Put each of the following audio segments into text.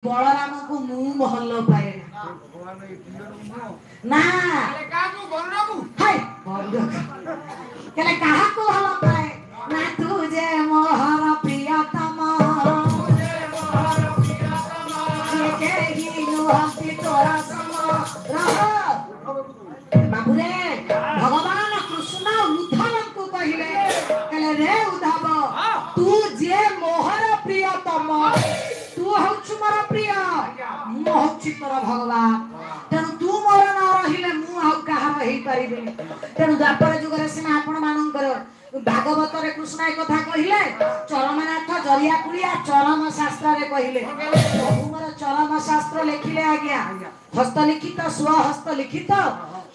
बलराम को मु भल पाए ना केले कहा को भल पाए ना तुझे मोहर प्रियतम तोरा सम बाबू रे भगवान कृष्ण उद्धव को कहले कहले रे उद्धव तू जे मोहर प्रियतम तू हौछु मोर प्रिय मु हौछि तोर भगवान तेणु तू मोर न रहिले मु हौ कहा रही परिबे तेणु द्वापर जुगरे सिना आपण मानकर भागवत रे कृष्ण एक कथा कहिले चरमनाथ जरिया कुलिया चरम शास्त्र रे कहिले प्रभु मोर चरम शास्त्र लिखिले आज्ञा हस्तलिखित स्वहस्त लिखित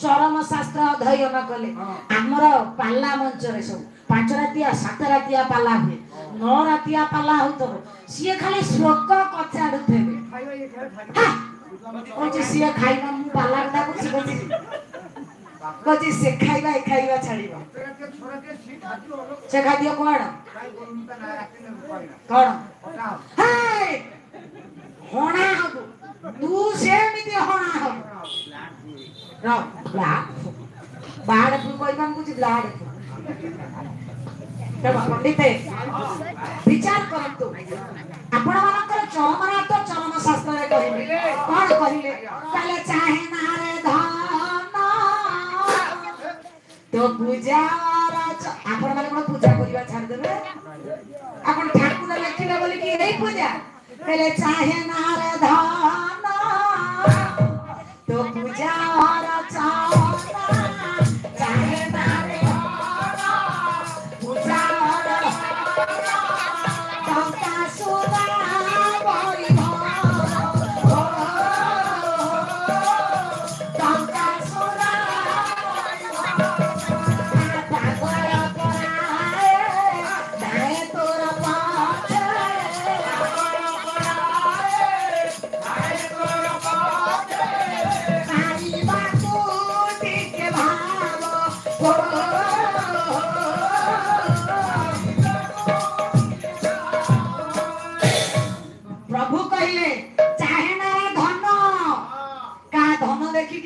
चरम शास्त्र अध्ययन कले हमर पाला मंच रे सब 5 रातिया 7 रातिया पाला हुए 9 रातिया पाला होतो सिए खाली श्लोक कचाडु थेबे कोची सिए खाइबा मु पाला दा कुछ कोची कोची से खाइबा छाड़ीबा से खादियो कोण हाय होना हबु तू सेमिति होना हबु र बाड़ फुल कोइबा कुछ ब्लाड तब पंडित विचार करतु आपण मानकर चरमनाथ चरम शास्त्र रे कहिबे कोन कहिले काले चाहे ना रे धन तो पूजा आपण माने कोन पूजा करिबा छाड़ देबे आपण ठाकुर लेखिले बोली कि एई पूजा काले चाहे ना रे धन तो पूजा और चाहे ना रे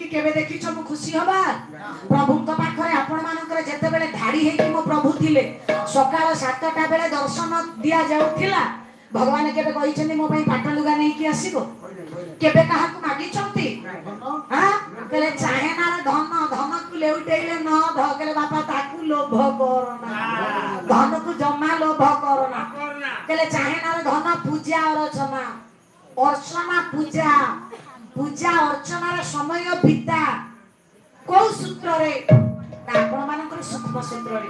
केबे देखि छ मु खुशी होबा प्रभु को पाखरे आपण मानकर जते बेले धाड़ी हे कि मो प्रभु थिले सकाळ 7टा बेले दर्शन दिया जाउथिला भगवान केबे कहि छथि मो पई पाट लुगा नै कि आसीबो केबे काहा को मागी छथि हां केले चाहे ना धन धन को लेउटेले न ध केले बापा ताकू लोभ करना धन को जमा लोभ करना केले चाहे ना धन पूजा अर्चना अर्चना पूजा पूजा अर्चना रे समय बिता को सूत्र रे आपण मानकर सूक्ष्म सूत्र रे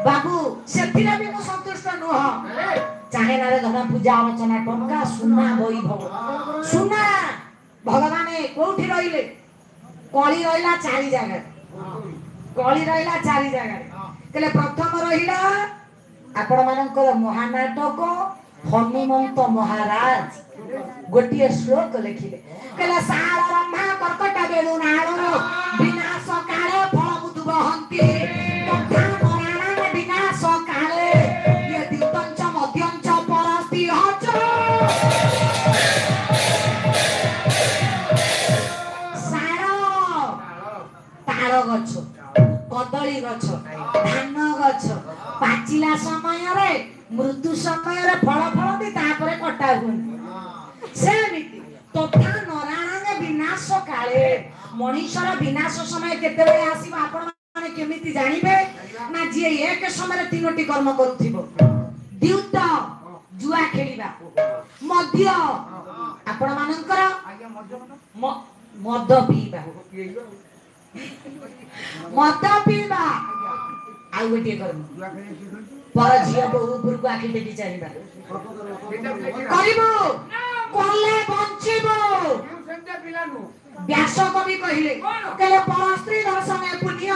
बाबू सेथिरा भी मु संतुष्ट न हो चाहे ना रे धन पूजा अर्चना टंका सुना वैभव सुना भगवान कोठी रहिले कळी रहिला चारि जगह कळी रहिला चारि जगह केले प्रथम रहिला आपण मानकर महानाटक हनुमंत महाराज गोटिए श्लोक लिखिले केला सार ब्रह्मा कर्कट बेलु नाळो विनाश काले फल बुधु बहंती तथा मरण विनाश काले यदि पंच मध्यंच परस्ति हच सार ताळ गछ कदली गछ धान गछ पाचिला समय रे मृत्यु समय रे फल फलती तापरे कटा हुन सेमिति तथा नराणाने विनाश काले मनीषर विनाश समय केते बेले आसीबा आपण माने केमिति जानिबे ना जे एक समय रे तीनोटी कर्म करूथिबो द्युत जुआ खेलिबा मध्य आपण मानकर मद पीबा आ गोटे कर्म पर झिया को ऊपर को आखि टेकी चालिबा करिबो कोले बंचिबो व्यास कवि कहिले केले पर स्त्री दर्शन पुण्य